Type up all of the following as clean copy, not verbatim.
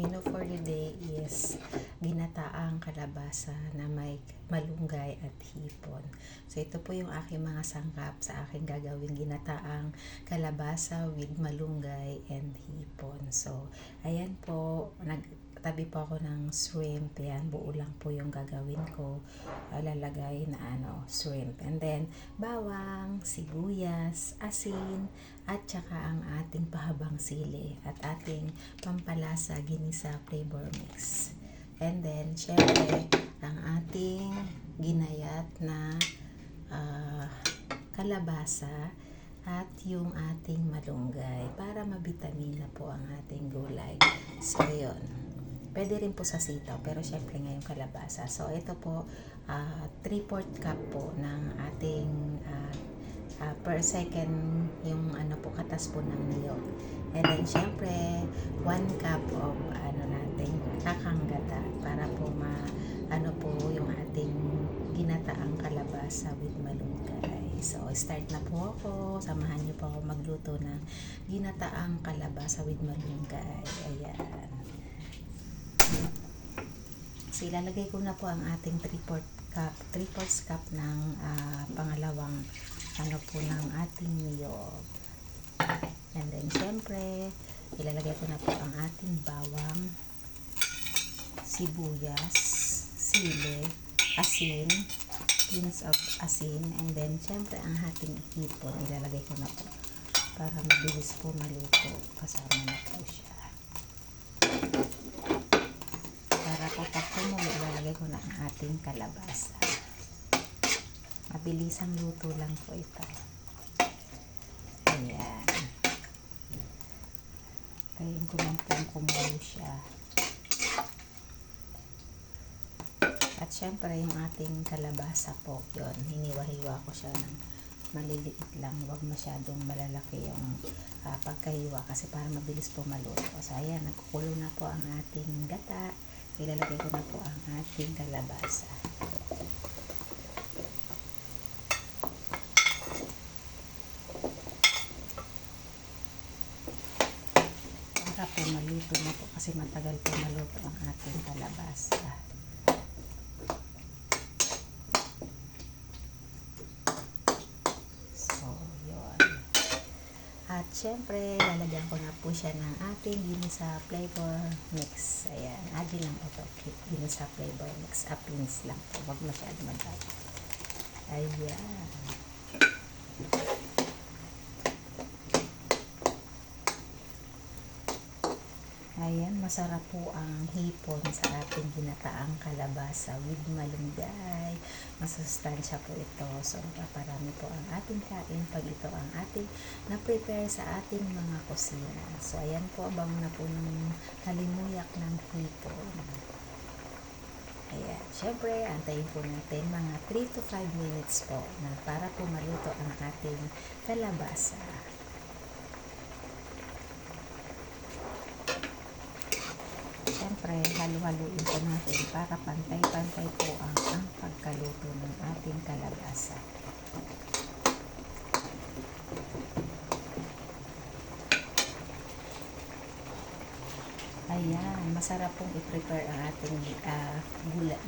menu for the day is ginataang kalabasa na may malunggay at hipon. So ito po yung aking mga sangkap sa aking gagawing ginataang kalabasa with malunggay and hipon. So ayan po, nagtabi po ako ng shrimp. Yan, buo lang po yung gagawin ko. Lalagay na shrimp. And then bawang, sibuyas, asin, at saka ang ating pahabang sili at ating pampalasa ginisa flavor mix. And then, syempre, ang ating ginayat na kalabasa at yung ating malunggay para mabitamina po ang ating gulay. So, yun. Pwede rin po sa sitaw, pero syempre ngayong kalabasa. So, ito po, 3/4 cup po ng ating per second yung po katas po ng niyog. And then syempre 1 cup of natin kakanggata para po po yung ating ginataang kalabasa with malunggay. So start na po ako. Samahan niyo po ako magluto ng ginataang kalabasa with malunggay. Ayan. So ilalagay ko na po ang ating 3/4 cup ng pangalawang po ng ating niyog. And then syempre ilalagay ko na po ang ating bawang, sibuyas, sili, asin, pinch of asin, and then syempre ang ating hipon ilalagay ko na po para mabilis po maluto. Kasama na po siya. Para po pag kumulo, ilalagay ko na ang ating kalabasa. Mabilisang luto lang po ito. Ayan. Tayin ko lang po kumulo siya. At syempre yung ating kalabasa po, yun, hiniwa-hiwa ko siya ng maliliit lang. Huwag masyadong malalaki yung pagkahiwa kasi para mabilis po maluto. So ayan, nagkukulo na po ang ating gata. Ilalagay ko na po ang ating kalabasa. Para po maluto na po kasi matagal po maluto ang ating kalabasa. So, yun. At syempre, lalagyan ko na po siya ng ating ginisa flavor mix. Ayan, adi lang ito. Ginisa flavor mix. Apins lang po. Huwag masyado magdala. Ayan. Ayan, masarap po ang hipon sa ating ginataang kalabasa with malunggay. Masustansya po ito. So, paparami po ang ating kain pag ito ang ating na-prepare sa ating mga kusina. So, ayan po, abango na po ng halimuyak ng hipon. Ayan, syempre, antayin po natin mga 3 to 5 minutes po na para po maluto ang ating kalabasa. Siyempre, halo-haluin po natin para pantay-pantay po ang pagkaluto ng ating kalabasa. Ayan, masarap pong i-prepare ang ating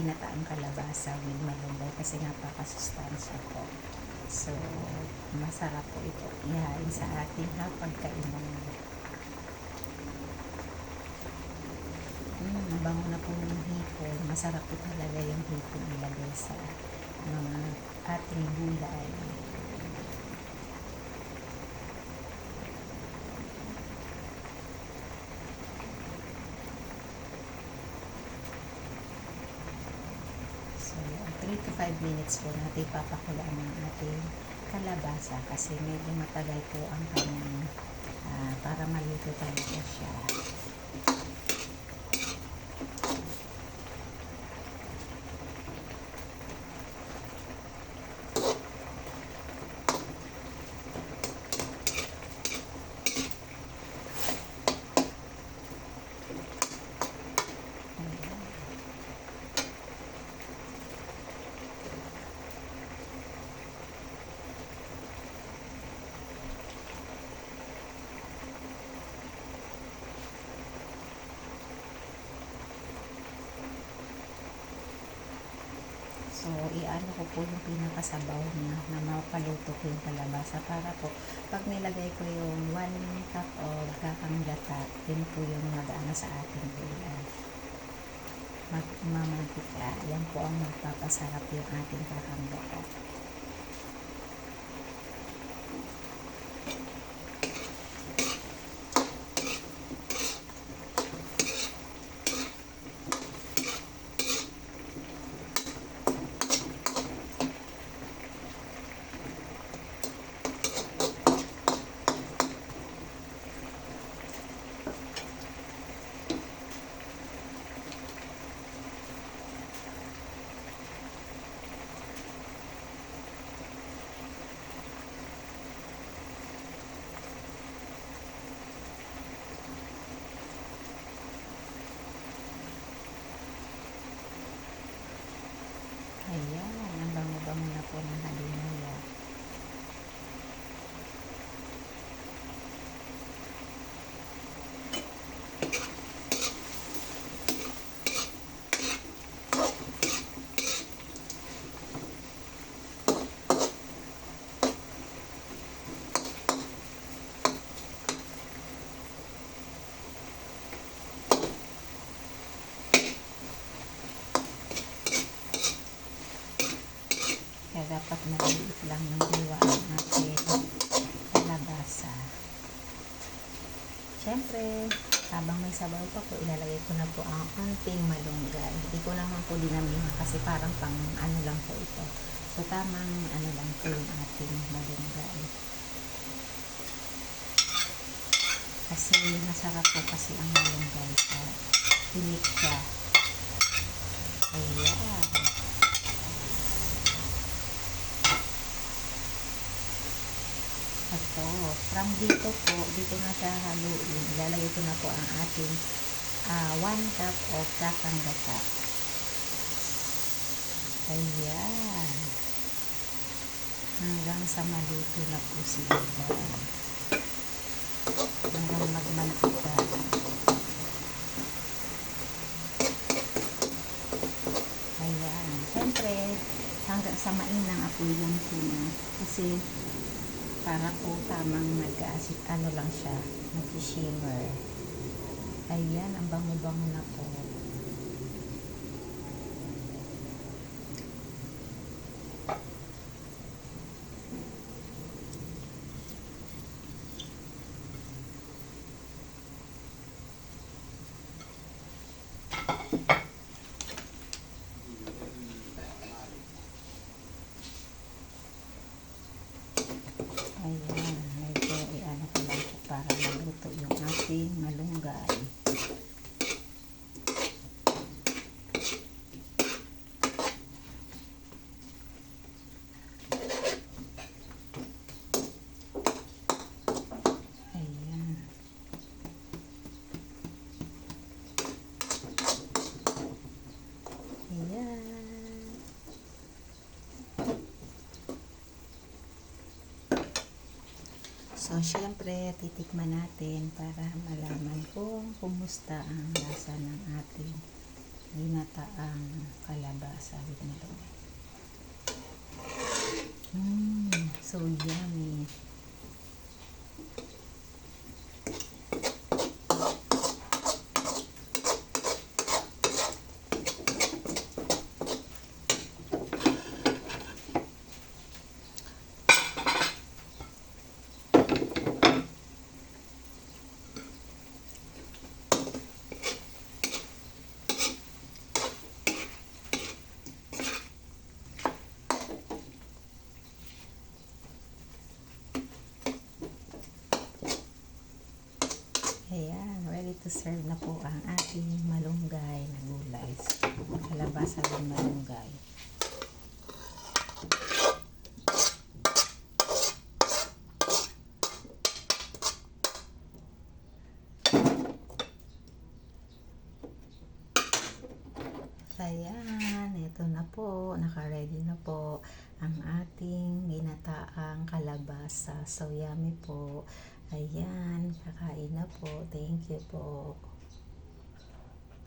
ginataang kalabasa with malunggay kasi napakasustansya po. So, masarap po ito ihain sa ating hapagkainan. Bango na po ng hipon. Masarap po talaga yung hipon ilagay sa mga ating gulay. So, 3 to 5 minutes po natin papakulaan ng ating kalabasa kasi medyo matagal po ang kanyang para maluto talaga siya. So, iano ko po yung pinakasabaw niya na mapaluto ko yung kalabasa para po pag nilagay ko yung 1 cup of kakang gata, yun po yung mag-ano sa ating gulay. Magmamatika. Yan po ang magpapasarap yung ating kakang gata. Ayan, ang bango-bango na po ng halumaya. Kaya dapat maliit lang ng diwa ang ating kalabasa. Siyempre, habang may sabaw pa po, ilalagay ko na po ang konting malunggay. Hindi ko naman po dinamihan kasi parang pang ano lang po ito. So, tamang ano lang po yung ating malunggay. Kasi masarap po kasi ang malunggay sa tinik siya. Ayan. Ito, from dito po, dito na siya haluin. Ilalagay ko na po ang ating 1 cup of kakang gata. Ayan. Hanggang sa maluto na po sila. Hanggang magmantika. Ayan. Siyempre, hanggang sa mainang apoy lang po na. Kasi, para po tamang nag-acid, ano lang siya, nag-shimmer. Ayan, ang bango-bango na po. Ayan, medyo i-ano ko lang po para maluto yung ating malunggay. Ayan. Ayan. So, syempre, titikman natin para malaman kung kumusta ang lasa ng ating ginataang kalabasa with malunggay. So yummy. Ayan, ready to serve na po ang ating malunggay na gulay. Kalabasa ng malunggay. Ayan, ito na po, naka-ready na po ang ating ginataang kalabasa. So, yummy po. Ayan, kakain na po. Thank you po.